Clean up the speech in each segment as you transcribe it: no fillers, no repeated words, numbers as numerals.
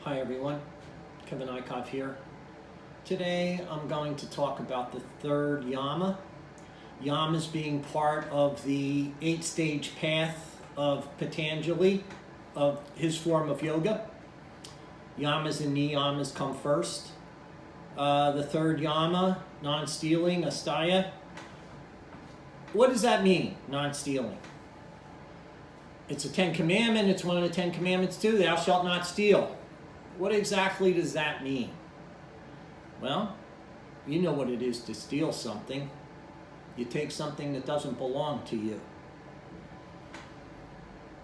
Hi everyone, Kevin Ikov here. Today I'm going to talk about the third Yama. Yamas being part of the 8-stage path of Patanjali, of his form of yoga. Yamas and niyamas come first. The third Yama, non-stealing, Asteya. What does that mean, non-stealing? It's a 10 commandment, it's one of the 10 commandments too, thou shalt not steal. What exactly does that mean? Well, you know what it is to steal something. You take something that doesn't belong to you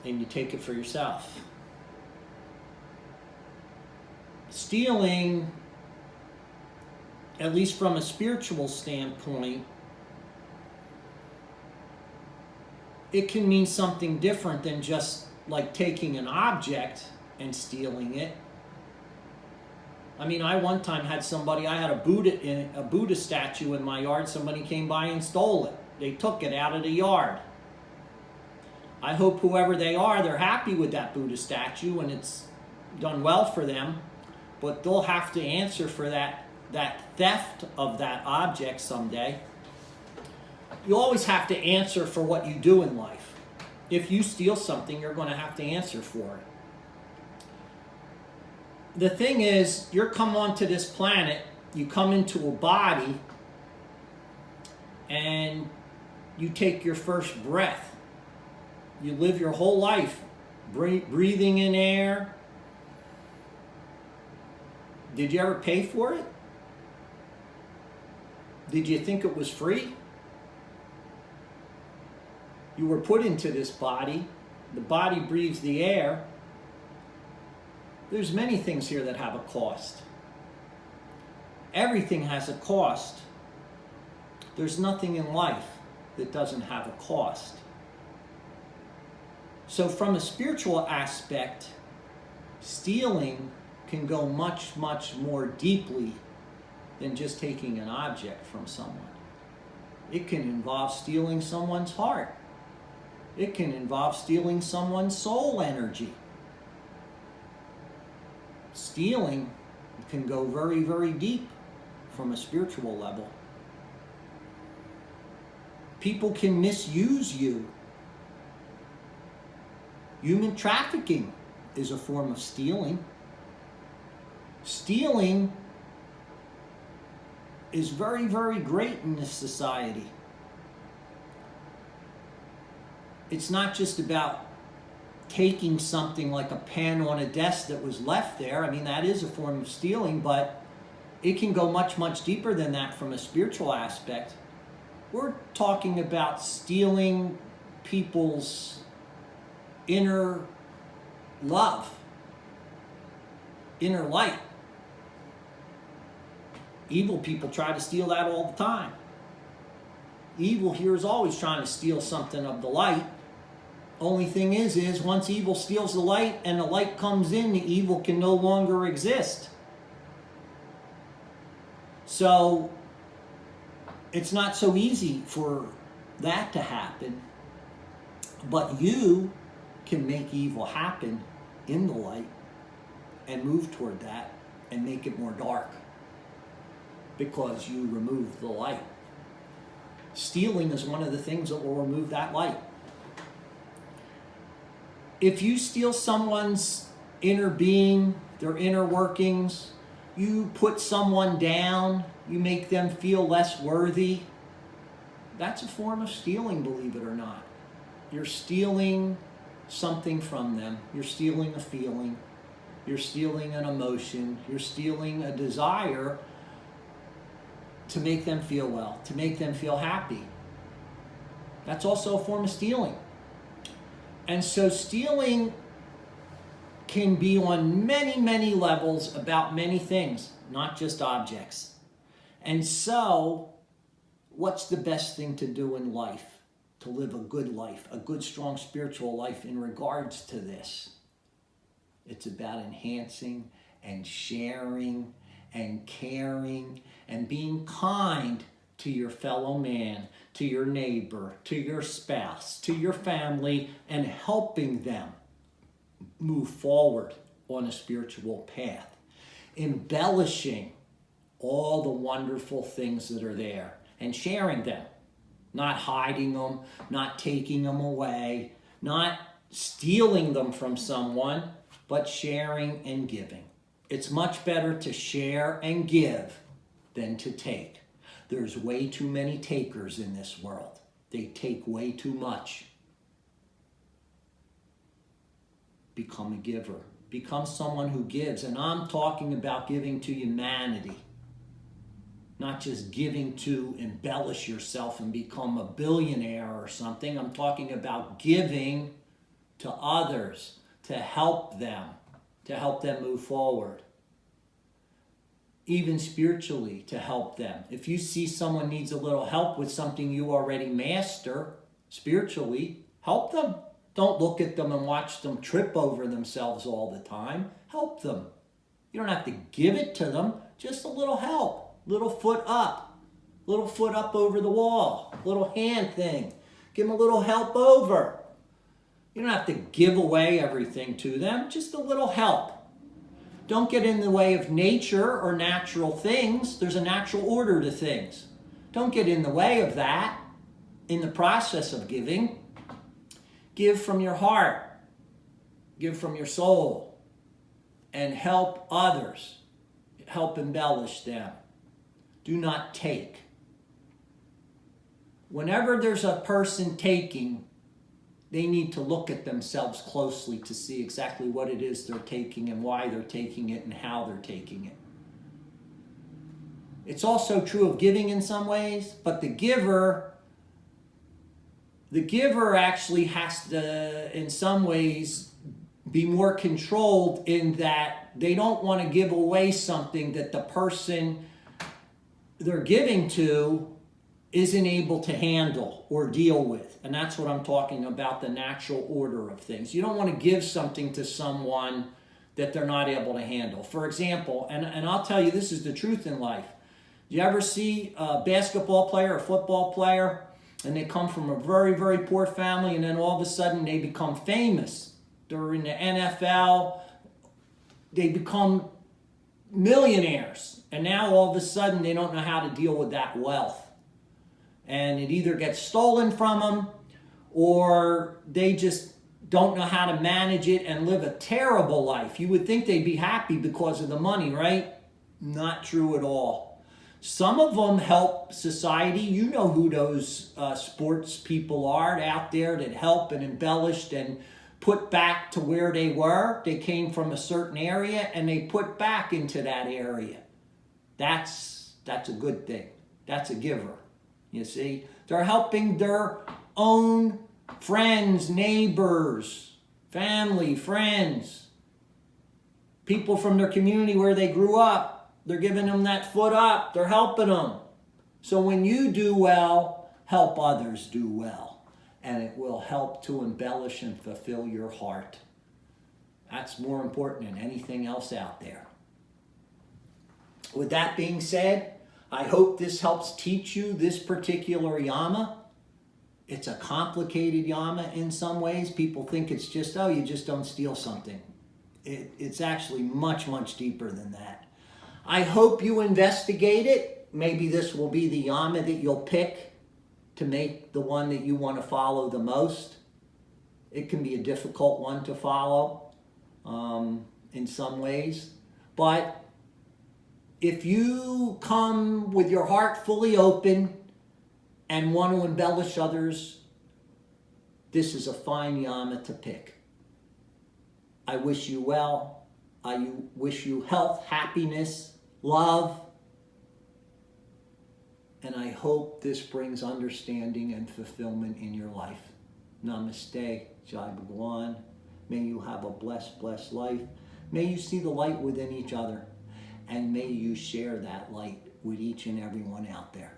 and you take it for yourself. Stealing, at least from a spiritual standpoint, it can mean something different than just like taking an object and stealing it. I mean, I one time had I had a Buddha statue in my yard. Somebody came by and stole it. They took it out of the yard. I hope whoever they are, they're happy with that Buddha statue and it's done well for them, but they'll have to answer for that theft of that object someday. You always have to answer for what you do in life. If you steal something, you're going to have to answer for it. The thing is, you're come onto this planet, you come into a body, and you take your first breath. You live your whole life breathing in air. Did you ever pay for it? Did you think it was free? You were put into this body. The body breathes the air. There's many things here that have a cost. Everything has a cost. There's nothing in life that doesn't have a cost. So from a spiritual aspect, stealing can go much, much more deeply than just taking an object from someone. It can involve stealing someone's heart. It can involve stealing someone's soul energy. Stealing can go very, very deep from a spiritual level. People can misuse you. Human trafficking is a form of stealing. Stealing is very, very great in this society. It's not just about taking something like a pen on a desk that was left there. I mean, that is a form of stealing, but it can go much, much deeper than that from a spiritual aspect. We're talking about stealing people's inner love, inner light. Evil people try to steal that all the time. Evil here is always trying to steal something of the light. Only thing is once evil steals the light and the light comes in, the evil can no longer exist. So it's not so easy for that to happen, but you can make evil happen in the light and move toward that and make it more dark because you remove the light. Stealing is one of the things that will remove that light. If you steal someone's inner being, their inner workings, you put someone down, you make them feel less worthy, that's a form of stealing, believe it or not. You're stealing something from them. You're stealing a feeling. You're stealing an emotion. You're stealing a desire to make them feel well, to make them feel happy. That's also a form of stealing. And so stealing can be on many, many levels about many things, not just objects. And so, what's the best thing to do in life? To live a good, strong spiritual life in regards to this. It's about enhancing and sharing and caring and being kind to your fellow man, to your neighbor, to your spouse, to your family, and helping them move forward on a spiritual path, embellishing all the wonderful things that are there and sharing them, not hiding them, not taking them away, not stealing them from someone, but sharing and giving. It's much better to share and give than to take. There's way too many takers in this world. They take way too much. Become a giver. Become someone who gives. And I'm talking about giving to humanity. Not just giving to embellish yourself and become a billionaire or something. I'm talking about giving to others, to help them move forward. Even spiritually, to help them. If you see someone needs a little help with something you already master spiritually, help them. Don't look at them and watch them trip over themselves all the time. Help them. You don't have to give it to them, just a little help. Little foot up over the wall, little hand thing. Give them a little help over. You don't have to give away everything to them, just a little help. Don't get in the way of nature or natural things. There's a natural order to things. Don't get in the way of that in the process of giving. Give from your heart. Give from your soul. And help others. Help embellish them. Do not take. Whenever there's a person taking, they need to look at themselves closely to see exactly what it is they're taking and why they're taking it and how they're taking it. It's also true of giving in some ways, but the giver actually has to, in some ways, be more controlled in that they don't want to give away something that the person they're giving to isn't able to handle or deal with. And that's what I'm talking about, the natural order of things. You don't want to give something to someone that they're not able to handle. For example, and I'll tell you, this is the truth in life. Do you ever see a basketball player or football player and they come from a very, very poor family and then all of a sudden they become famous? They're in the NFL. They become millionaires. And now all of a sudden they don't know how to deal with that wealth. And it either gets stolen from them or they just don't know how to manage it and live a terrible life. You would think they'd be happy because of the money, right? Not true at all. Some of them help society. You know who those sports people are out there that help and embellished and put back to where they were. They came from a certain area and they put back into that area. That's a good thing. That's a giver. You see, they're helping their own friends, neighbors, family, friends, people from their community where they grew up. They're giving them that foot up. They're helping them. So when you do well, help others do well. And it will help to embellish and fulfill your heart. That's more important than anything else out there. With that being said, I hope this helps teach you this particular Yama. It's a complicated Yama in some ways. People think it's just, oh, you just don't steal something. It's actually much, much deeper than that. I hope you investigate it. Maybe this will be the Yama that you'll pick to make the one that you want to follow the most. It can be a difficult one to follow in some ways. But if you come with your heart fully open and want to embellish others, this is a fine Yama to pick. I wish you well. I wish you health, happiness, love. And I hope this brings understanding and fulfillment in your life. Namaste, Jai Bhagwan. May you have a blessed, blessed life. May you see the light within each other. And may you share that light with each and every one out there.